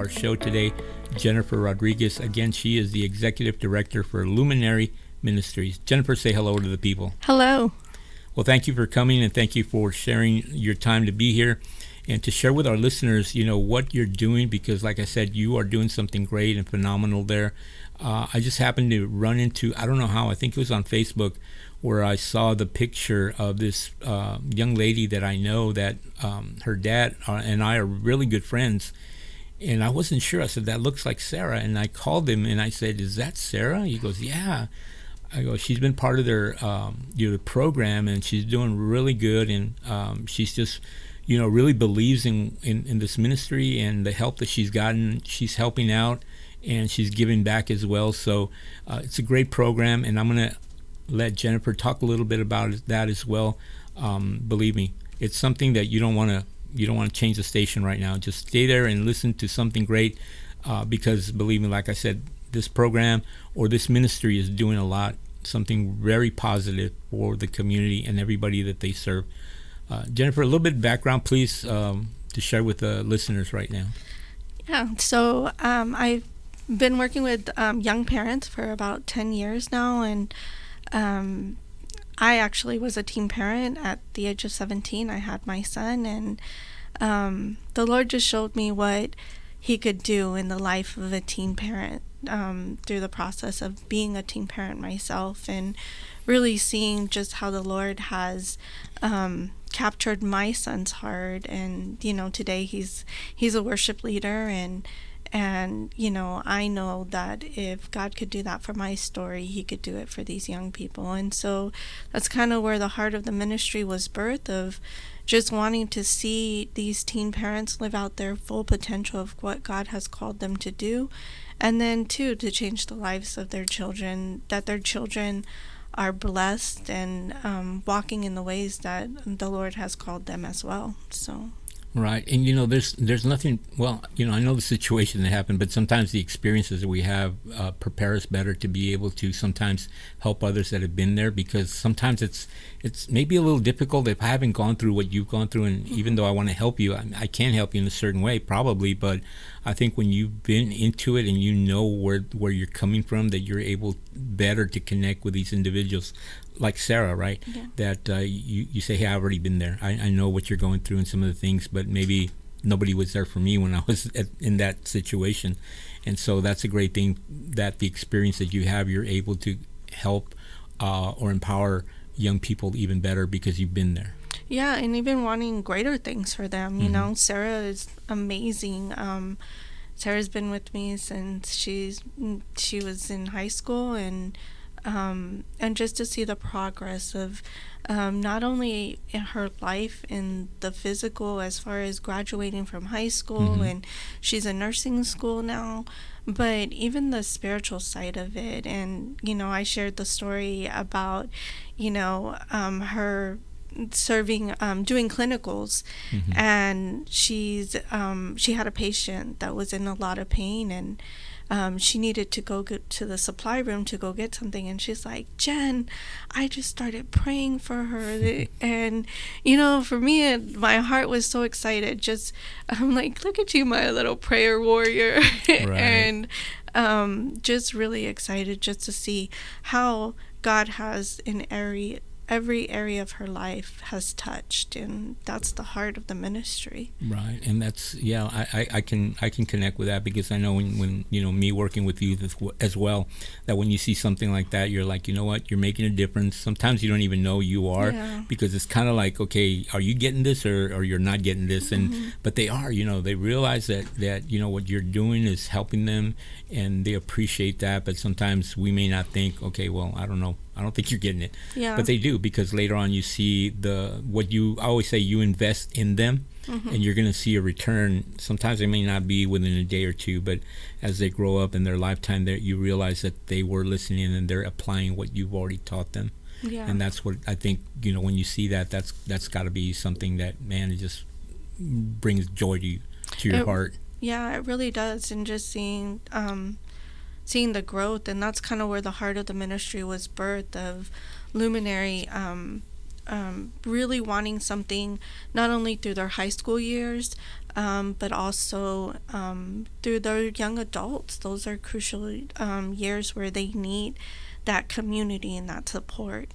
our show today, Jennifer Rodriguez. Again, she is the Executive Director for Luminary Ministries. Jennifer, say hello to the people. Hello. Well, thank you for coming, and thank you for sharing your time to be here and to share with our listeners, what you're doing, because like I said, you are doing something great and phenomenal there. I just happened to run into, I don't know how, I think it was on Facebook, where I saw the picture of this young lady that I know that her dad and I are really good friends. And I wasn't sure. I said, that looks like Sarah. And I called him and I said, is that Sarah? He goes, yeah. I go, she's been part of their program, and she's doing really good. And she's just, really believes in this ministry and the help that she's gotten. She's helping out and she's giving back as well. So it's a great program, and I'm going to let Jennifer talk a little bit about that as well. Believe me, it's something that you don't want to change the station right now. Just stay there and listen to something great, because believe me, like I said, this program or this ministry is doing a lot, something very positive for the community and everybody that they serve. Jennifer, a little bit of background, please, to share with the listeners right now. Yeah, so I've been working with young parents for about 10 years now, and I actually was a teen parent at the age of 17. I had my son, and the Lord just showed me what He could do in the life of a teen parent through the process of being a teen parent myself, and really seeing just how the Lord has captured my son's heart. And today he's a worship leader, and I know that if God could do that for my story, He could do it for these young people. And so that's kind of where the heart of the ministry was birthed, of just wanting to see these teen parents live out their full potential of what God has called them to do, and then too to change the lives of their children, that their children are blessed and walking in the ways that the Lord has called them as well. So. Right. And, there's nothing, well, I know the situation that happened, but sometimes the experiences that we have prepare us better to be able to sometimes help others that have been there, because sometimes it's maybe a little difficult if I haven't gone through what you've gone through. And even though I want to help you, I can help you in a certain way, probably. But I think when you've been into it and you know where you're coming from, that you're able better to connect with these individuals like Sarah, right? Yeah. That you say, hey, I've already been there. I know what you're going through and some of the things, but maybe nobody was there for me when I was in that situation. And so that's a great thing, that the experience that you have, you're able to help or empower young people even better because you've been there. Yeah, and even wanting greater things for them. Mm-hmm. Sarah is amazing. Sarah's been with me since she was in high school, and just to see the progress of not only in her life in the physical, as far as graduating from high school, Mm-hmm. and she's in nursing school now, but even the spiritual side of it. And I shared the story about her serving, doing clinicals, Mm-hmm. and she had a patient that was in a lot of pain, and she needed to go to the supply room to go get something, and she's like, Jen, I just started praying for her. And for me, my heart was so excited. I'm like, look at you, my little prayer warrior. Right. And just really excited just to see how God has in every area of her life has touched, and that's the heart of the ministry. Right. And that's, I can connect with that, because I know when me working with you as well, that when you see something like that, you're like, you know what, you're making a difference. Sometimes you don't even know you are, Yeah. because it's kind of like, okay, are you getting this or you're not getting this? And Mm-hmm. but they are, they realize that what you're doing is helping them, and they appreciate that. But sometimes we may not think, okay, well, I don't know, I don't think you're getting it. Yeah. But they do, because later on you see I always say, you invest in them, Mm-hmm. and you're going to see a return. Sometimes it may not be within a day or two, but as they grow up in their lifetime, you realize that they were listening and they're applying what you've already taught them. Yeah. And that's what I think, when you see that, that's got to be something that, man, it just brings joy to your heart. Yeah, it really does. And just seeing the growth, and that's kind of where the heart of the ministry was birthed, of Luminary. really wanting something not only through their high school years, but also through their young adults. Those are crucial years where they need that community and that support.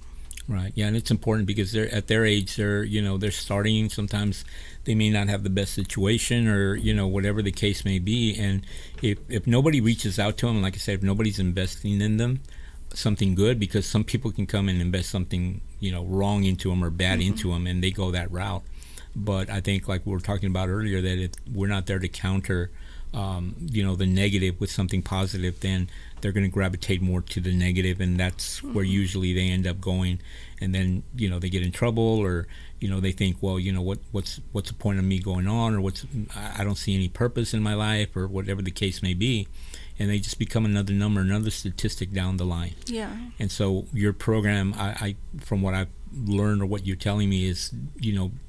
Right. Yeah, and it's important because they're at their age. They're starting. Sometimes they may not have the best situation, or whatever the case may be. And if nobody reaches out to them, like I said, if nobody's investing in them, something good, because some people can come and invest something wrong into them or bad into them, and they go that route. But I think, like we were talking about earlier, that if we're not there to counter the negative with something positive, then they're going to gravitate more to the negative, and that's where usually they end up going. And then they get in trouble, or they think, well, what's the point of me going on, or I don't see any purpose in my life, or whatever the case may be, and they just become another number, another statistic down the line. Yeah. And so your program, I from what I've learned, or what you're telling me, is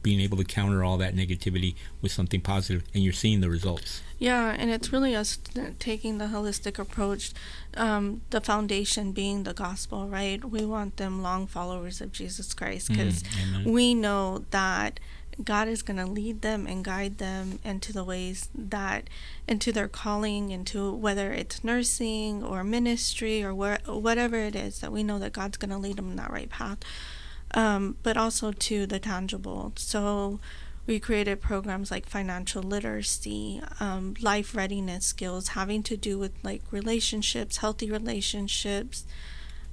being able to counter all that negativity with something positive, and you're seeing the results. Yeah, and it's really us taking the holistic approach, the foundation being the gospel, right? We want them long followers of Jesus Christ, because we know that God is going to lead them and guide them into the ways into their calling, into whether it's nursing or ministry or whatever it is, that we know that God's going to lead them in that right path, but also to the tangible. So we created programs like financial literacy, life readiness skills, having to do with like relationships, healthy relationships,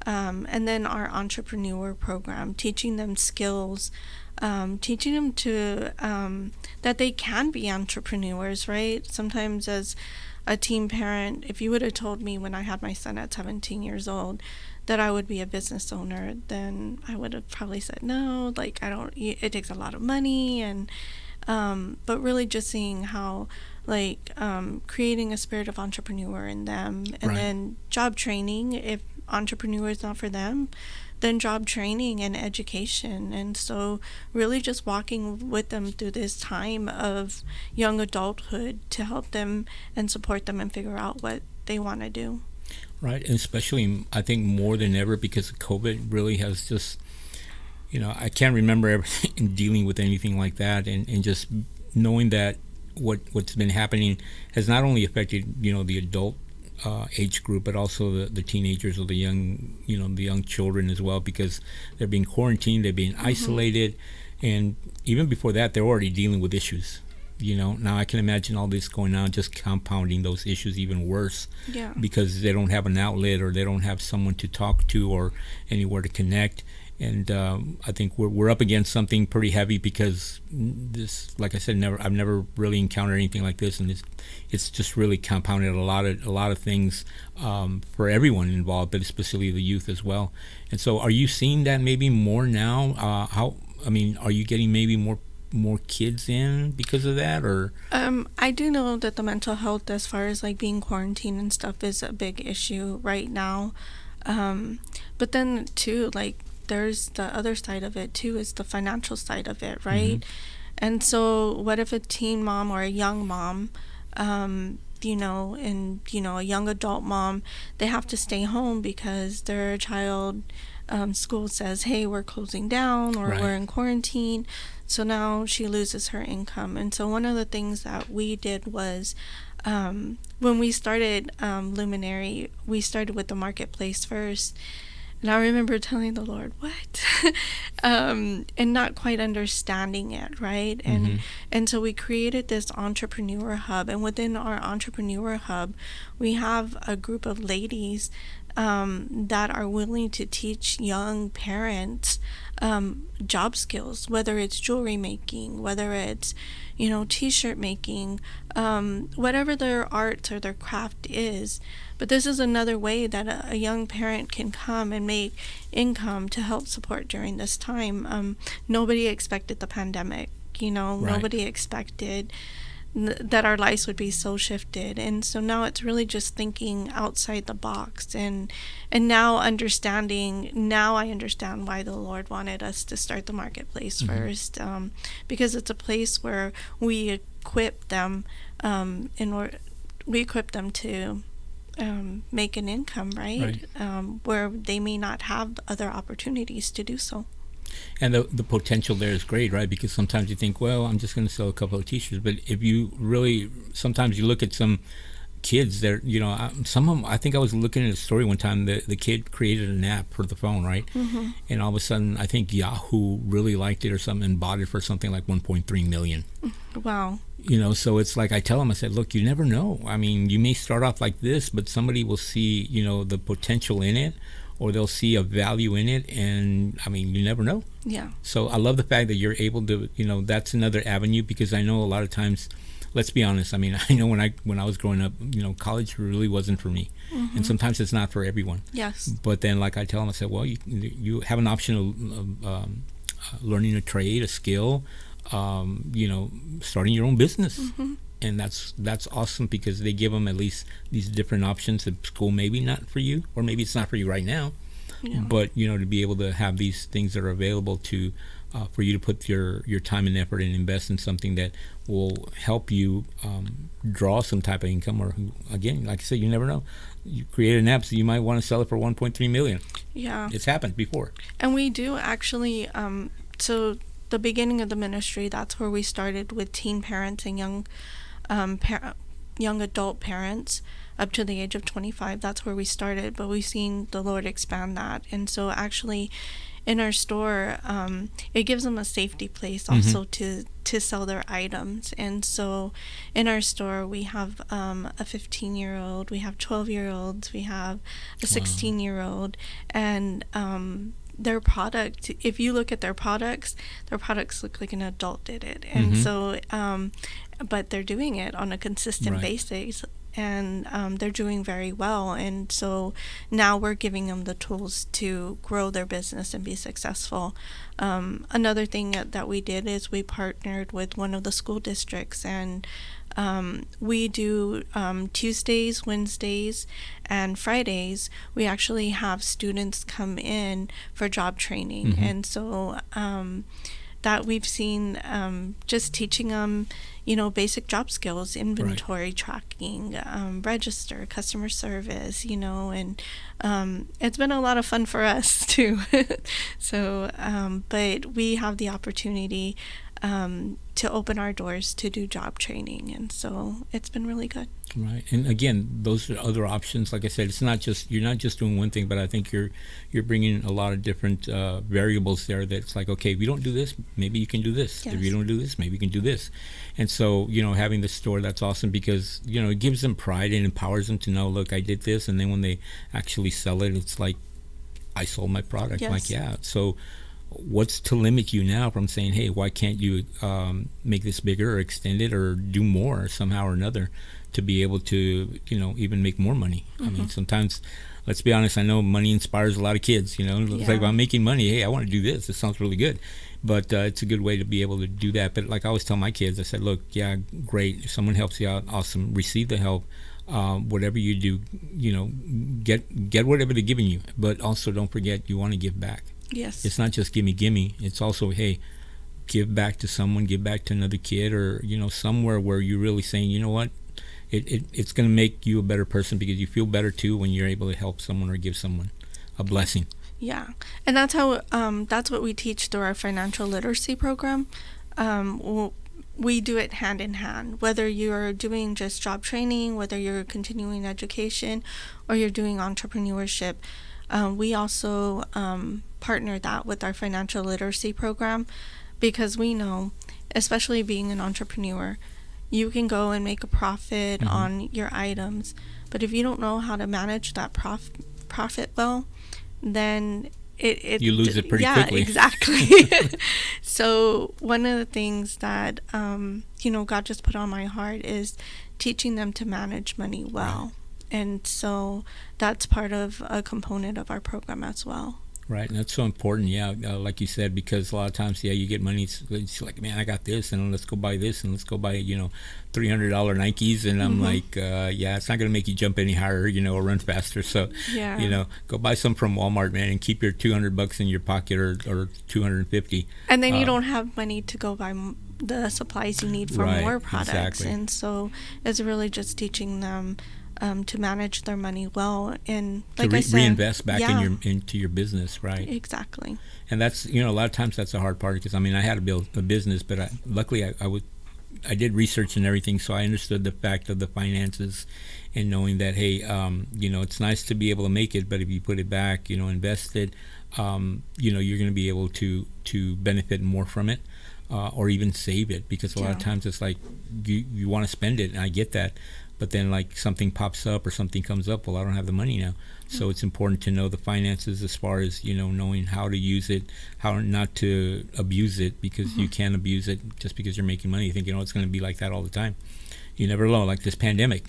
and then our entrepreneur program, teaching them skills, teaching them to that they can be entrepreneurs, right? Sometimes as a teen parent, if you would have told me when I had my son at 17 years old that I would be a business owner, then I would have probably said no, like it takes a lot of money, and but really just seeing how creating a spirit of entrepreneur in them, and then job training. If entrepreneur is not for them, then job training and education. And so really just walking with them through this time of young adulthood to help them and support them and figure out what they want to do. Right, and especially I think more than ever, because COVID really has just, I can't remember ever dealing with anything like that, and just knowing that what's been happening has not only affected the adult age group, but also the teenagers, or the young children as well, because they're being quarantined, they're being isolated, and even before that, they're already dealing with issues. Now I can imagine all this going on, just compounding those issues even worse. Yeah. Because they don't have an outlet, or they don't have someone to talk to, or anywhere to connect. And I think we're up against something pretty heavy, because this, like I said, I've never really encountered anything like this, and it's just really compounded a lot of things for everyone involved, but especially the youth as well. And so, are you seeing that maybe more now? Are you getting maybe more kids in because of that, or? I do know that the mental health, as far as like being quarantined and stuff, is a big issue right now. But then too, like, there's the other side of it too, is the financial side of it, right? And so what if a teen mom or a young mom, and a young adult mom, they have to stay home because their child, school says, hey, we're closing down, or we're in quarantine. So now she loses her income. And so one of the things that we did was, when we started Luminary, we started with the marketplace first. And I remember telling the Lord, what? And not quite understanding it, right? And so we created this entrepreneur hub. And within our entrepreneur hub, we have a group of ladies that are willing to teach young parents job skills, whether it's jewelry making, whether it's t-shirt making, whatever their art or their craft is. But this is another way that a young parent can come and make income to help support during this time. Nobody expected the pandemic, nobody expected that our lives would be so shifted. And so now it's really just thinking outside the box, and now I understand why the Lord wanted us to start the marketplace first, because it's a place where we equip them to make an income, right? Where they may not have other opportunities to do so. And the potential there is great, right? Because sometimes you think, well, I'm just going to sell a couple of T-shirts, but if you really, sometimes you look at some kids that, some of them, I think I was looking at a story one time that the kid created an app for the phone, right? And all of a sudden, I think Yahoo really liked it or something and bought it for something like 1.3 million. Wow. So it's like I tell them, I said, look, you never know. I mean, you may start off like this, but somebody will see, the potential in it, or they'll see a value in it, and I mean, you never know. Yeah. So I love the fact that you're able to, that's another avenue, because I know a lot of times, let's be honest, I mean, I know when I was growing up, college really wasn't for me. And sometimes it's not for everyone. Yes. But then, like I tell them, I said, well, you have an option of learning a trade, a skill, starting your own business. And that's awesome, because they give them at least these different options. The school maybe not for you, or maybe it's not for you right now, but to be able to have these things that are available to for you to put your time and effort and invest in something that will help you draw some type of income, or again, like I said, you never know. You create an app, so you might want to sell it for 1.3 million. Yeah, it's happened before. And we do actually. So the beginning of the ministry, that's where we started with teen parents and young adult parents up to the age of 25. That's where we started, but we've seen the Lord expand that. And so actually in our store, it gives them a safety place also to sell their items. And so in our store, we have a 15-year-old, we have 12-year-olds, we have a 16-year-old, and their product, if you look at their products look like an adult did it. And so but they're doing it on a consistent basis, and they're doing very well. And so now we're giving them the tools to grow their business and be successful. Another thing that we did is we partnered with one of the school districts, and we do Tuesdays, Wednesdays, and Fridays. We actually have students come in for job training. And so that we've seen just teaching them, basic job skills, inventory tracking, register, customer service, and it's been a lot of fun for us too. So, but we have the opportunity to open our doors to do job training, and so it's been really good. Right. And again, those are other options. Like I said, it's not just, you're not just doing one thing, but I think you're bringing a lot of different variables there. That's like, okay, if you don't do this, maybe you can do this. Yes. If you don't do this, maybe you can do this. And so, having the store, that's awesome, because it gives them pride and empowers them to know, look, I did this. And then when they actually sell it, it's like, I sold my product. Yes. Like, yeah. So what's to limit you now from saying, hey, why can't you make this bigger or extend it or do more somehow or another to be able to, even make more money? I mean, sometimes, let's be honest, I know money inspires a lot of kids. It's like, if I'm making money, hey, I want to do this. It sounds really good. But it's a good way to be able to do that. But like I always tell my kids, I said, look, yeah, great. If someone helps you out, awesome. Receive the help. Whatever you do, get whatever they're giving you. But also don't forget, you want to give back. Yes. It's not just gimme. It's also, hey, give back to someone, give back to another kid, or, somewhere where you're really saying, you know what, it's going to make you a better person, because you feel better too when you're able to help someone or give someone a blessing. Yeah. And that's how, that's what we teach through our financial literacy program. We do it hand in hand, whether you're doing just job training, whether you're continuing education, or you're doing entrepreneurship. We also partner that with our financial literacy program, because we know, especially being an entrepreneur, you can go and make a profit on your items, but if you don't know how to manage that profit well, then you lose it pretty quickly. Yeah, exactly. So one of the things that God just put on my heart is teaching them to manage money well. Right. And so that's part of a component of our program as well. Right, and that's so important, like you said, because a lot of times, you get money, it's like, man, I got this, and let's go buy this, and let's go buy, $300 Nikes, and I'm like, it's not going to make you jump any higher, or run faster, so, go buy some from Walmart, man, and keep your $200 in your pocket, or $250. And then you don't have money to go buy the supplies you need for more products. Exactly. And so it's really just teaching them to manage their money well, and to like I said, reinvest back yeah, into your business, right? exactly. And that's, a lot of times that's a hard part, because I mean, I had to build a business, but luckily I did research and everything, so I understood the fact of the finances, and knowing that, hey, it's nice to be able to make it, but if you put it back, invest it, you're going to be able to benefit more from it, or even save it, because a lot of times it's like you want to spend it, and I get that, but then like something pops up or something comes up, well, I don't have the money now. So it's important to know the finances, as far as knowing how to use it, how not to abuse it, because you can abuse it just because you're making money. You think it's going to be like that all the time. You never know. Like this pandemic,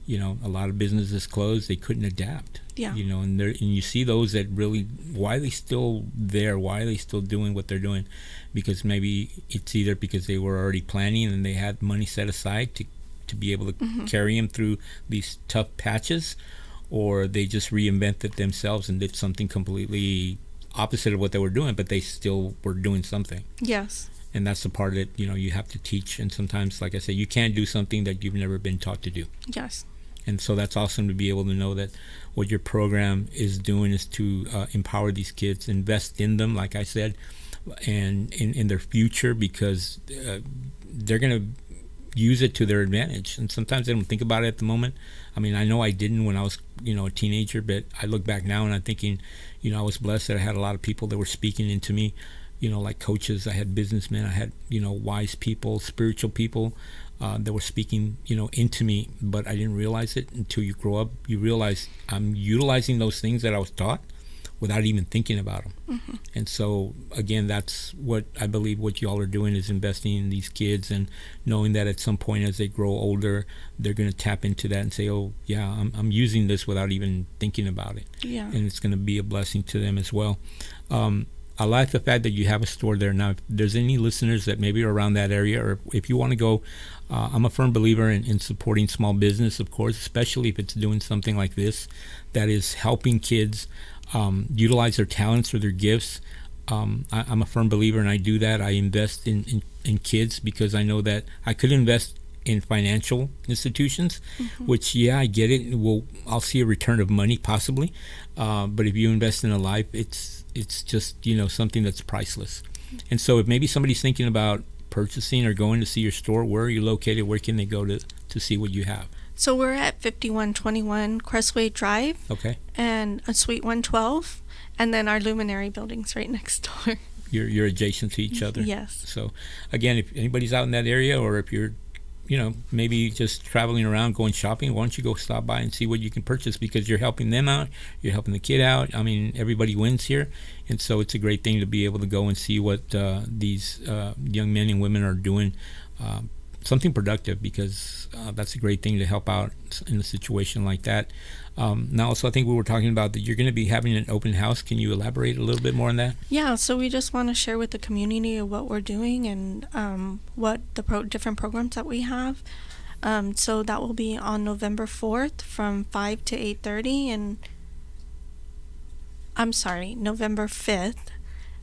a lot of businesses closed. They couldn't adapt. Yeah. And you see those that really, why are they still there? Why are they still doing what they're doing? Because maybe it's either because they were already planning and they had money set aside to be able to carry them through these tough patches, or they just reinvented themselves and did something completely opposite of what they were doing, but they still were doing something. Yes. And that's the part that you have to teach. And sometimes, like I said, you can't do something that you've never been taught to do. Yes. And so that's awesome to be able to know that what your program is doing is to empower these kids, invest in them, like I said, and in their future, because they're going to use it to their advantage. And sometimes they don't think about it at the moment. I mean, I know I didn't when I was, a teenager, but I look back now and I'm thinking, I was blessed that I had a lot of people that were speaking into me, like coaches. I had businessmen, I had, wise people, spiritual people that were speaking, into me, but I didn't realize it until you grow up. You realize I'm utilizing those things that I was taught without even thinking about them. And so again, that's what I believe what y'all are doing, is investing in these kids, and knowing that at some point as they grow older, they're going to tap into that and say, oh yeah, I'm using this without even thinking about it. Yeah. And it's going to be a blessing to them as well. I like the fact that you have a store there. Now, if there's any listeners that maybe are around that area, or if you want to go, I'm a firm believer in supporting small business, of course, especially if it's doing something like this, that is helping kids utilize their talents or their gifts. I'm a firm believer, and I do that. I invest in kids, because I know that I could invest in financial institutions, which, yeah, I get it. I'll see a return of money possibly, but if you invest in a life, it's just something that's priceless. And so if maybe somebody's thinking about purchasing or going to see your store, where are you located? Where can they go to see what you have? So we're at 5121 Crestway Drive. Okay. And a Suite 112, and then our Luminary building's right next door. You're adjacent to each other. Yes. So again, if anybody's out in that area, or if you're maybe just traveling around going shopping, why don't you go stop by and see what you can purchase, because you're helping them out, you're helping the kid out. I mean, everybody wins here. And so it's a great thing to be able to go and see what these young men and women are doing, something productive, because that's a great thing to help out in a situation like that. Now, also, I think we were talking about that you're going to be having an open house. Can you elaborate a little bit more on that? Yeah, so we just want to share with the community what we're doing, and what the different programs that we have. So that will be on November 4th from 5 to 8:30, and I'm sorry, November 5th,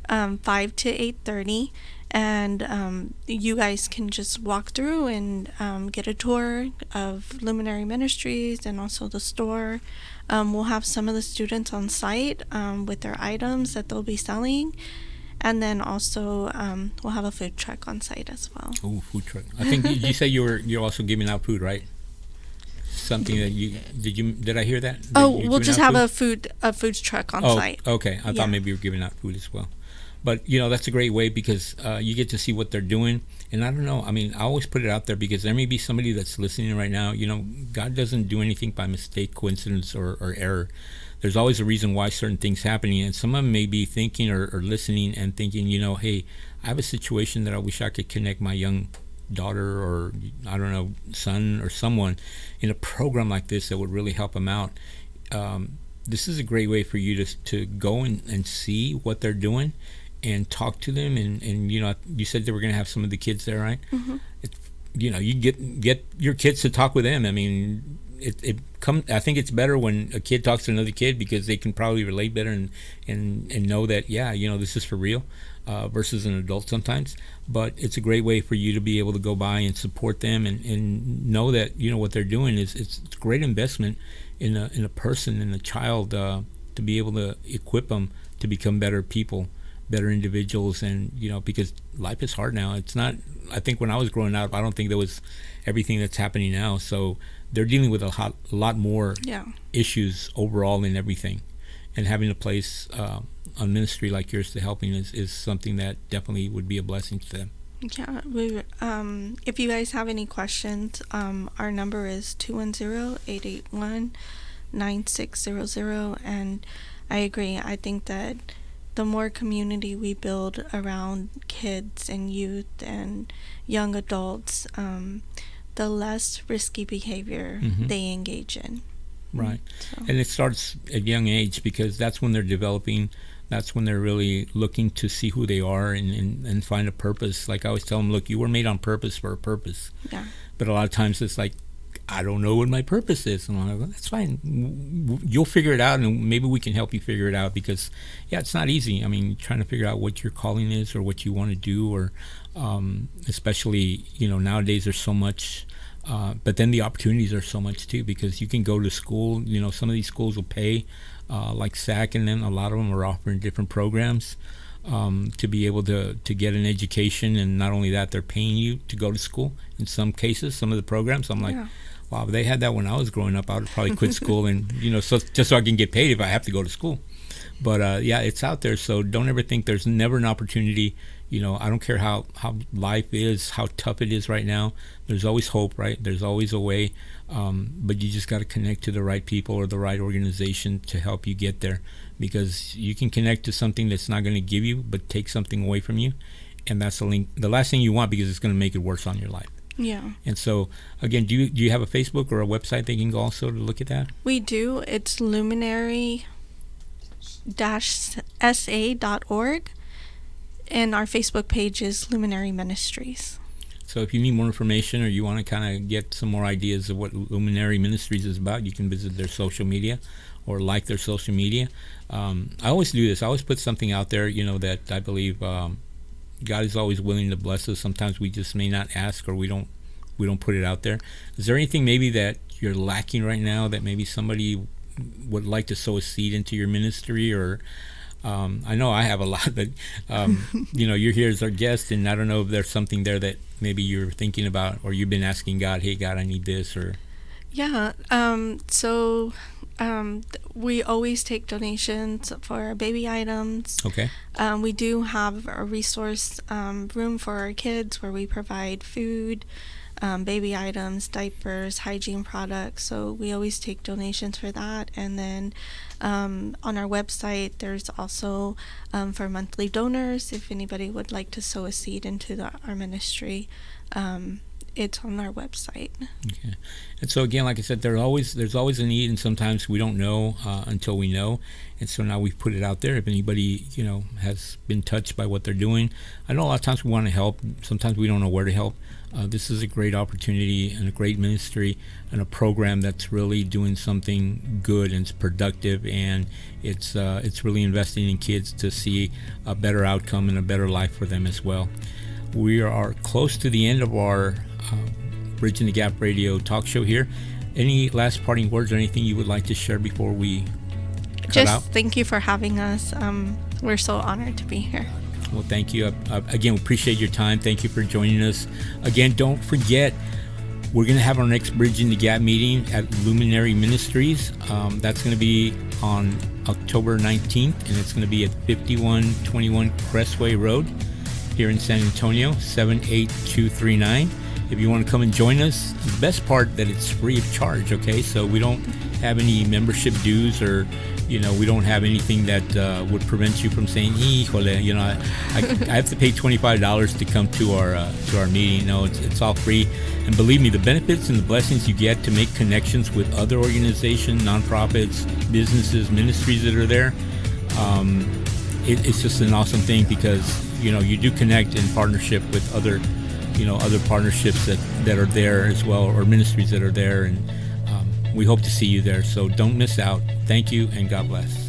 5 to 8:30. And you guys can just walk through and get a tour of Luminary Ministries and also the store. We'll have some of the students on site with their items that they'll be selling. And then also we'll have a food truck on site as well. Oh, food truck. I think you said you're also giving out food, right? Something that did I hear that? We'll just have a food truck on site. Okay. I thought maybe you were giving out food as well. But, that's a great way, because you get to see what they're doing. And I don't know, I mean, I always put it out there, because there may be somebody that's listening right now. God doesn't do anything by mistake, coincidence, or error. There's always a reason why certain things happening. And some of them may be thinking or listening and thinking, hey, I have a situation that I wish I could connect my young daughter, or, I don't know, son or someone in a program like this that would really help them out. This is a great way for you to go and see what they're doing, and talk to them, and you said they were going to have some of the kids there, right? You get your kids to talk with them. I mean, I think it's better when a kid talks to another kid because they can probably relate better and know that, this is for real, versus an adult sometimes. But it's a great way for you to be able to go by and support them and know that, what they're doing is it's a great investment in a person, in a child, to be able to equip them to become better people, better individuals. And because life is hard now. It's not, I think when I was growing up, I don't think there was everything that's happening now. So they're dealing with a lot more issues overall in everything, and having a place, a ministry like yours to helping is something that definitely would be a blessing to them. Yeah, if you guys have any questions, our number is 210-881-9600, and I agree. I think that the more community we build around kids and youth and young adults, the less risky behavior they engage in. Right. So. And it starts at a young age because that's when they're developing. That's when they're really looking to see who they are and find a purpose. Like I always tell them, look, you were made on purpose for a purpose. Yeah. But a lot of times it's like, I don't know what my purpose is. And I'm like, well, that's fine. You'll figure it out, and maybe we can help you figure it out because, it's not easy. I mean, trying to figure out what your calling is or what you want to do, or especially, nowadays there's so much. But then the opportunities are so much too, because you can go to school. Some of these schools will pay, like SAC, and then a lot of them are offering different programs to be able to get an education. And not only that, they're paying you to go to school in some cases, some of the programs. I'm like, wow, if they had that when I was growing up, I would probably quit school and, so just so I can get paid if I have to go to school. But it's out there. So don't ever think there's never an opportunity. I don't care how life is, how tough it is right now. There's always hope, right? There's always a way. But you just got to connect to the right people or the right organization to help you get there, because you can connect to something that's not going to give you, but take something away from you. And that's the last thing you want, because it's going to make it worse on your life. Yeah. And so, again, do you have a Facebook or a website they can go also to look at that? We do. It's luminary-sa.org. And our Facebook page is Luminary Ministries. So if you need more information or you want to kind of get some more ideas of what Luminary Ministries is about, you can visit their social media or like their social media. I always do this. I always put something out there, that I believe God is always willing to bless us. Sometimes we just may not ask, or we don't put it out there. Is there anything maybe that you're lacking right now that maybe somebody would like to sow a seed into your ministry? Or I know I have a lot, but you're here as our guest, and I don't know if there's something there that maybe you're thinking about, or you've been asking God, hey God, I need this, or we always take donations for baby items. Okay. We do have a resource room for our kids where we provide food, baby items, diapers, hygiene products. So we always take donations for that. And then on our website, there's also for monthly donors, if anybody would like to sow a seed into our ministry. It's on our website. Okay. And so again, like I said, there's always a need, and sometimes we don't know until we know. And so now we've put it out there. If anybody has been touched by what they're doing, I know a lot of times we want to help. Sometimes we don't know where to help. This is a great opportunity and a great ministry and a program that's really doing something good and it's productive, and it's really investing in kids to see a better outcome and a better life for them as well. We are close to the end of our Bridging the Gap Radio talk show here. Any last parting words or anything you would like to share before we cut out? Just thank you for having us. We're so honored to be here. Well, thank you. Again, we appreciate your time. Thank you for joining us. Again, don't forget, we're going to have our next Bridging the Gap meeting at Luminary Ministries. That's going to be on October 19th, and it's going to be at 5121 Crestway Road here in San Antonio, 78239. If you want to come and join us, the best part that it's free of charge, okay? So we don't have any membership dues, or we don't have anything that would prevent you from saying, híjole, I have to pay $25 to come to our meeting. No, it's all free. And believe me, the benefits and the blessings you get to make connections with other organizations, nonprofits, businesses, ministries that are there, it's just an awesome thing, because you do connect in partnership with other partnerships that are there as well, or ministries that are there. And We hope to see you there, so don't miss out. Thank you, and God bless.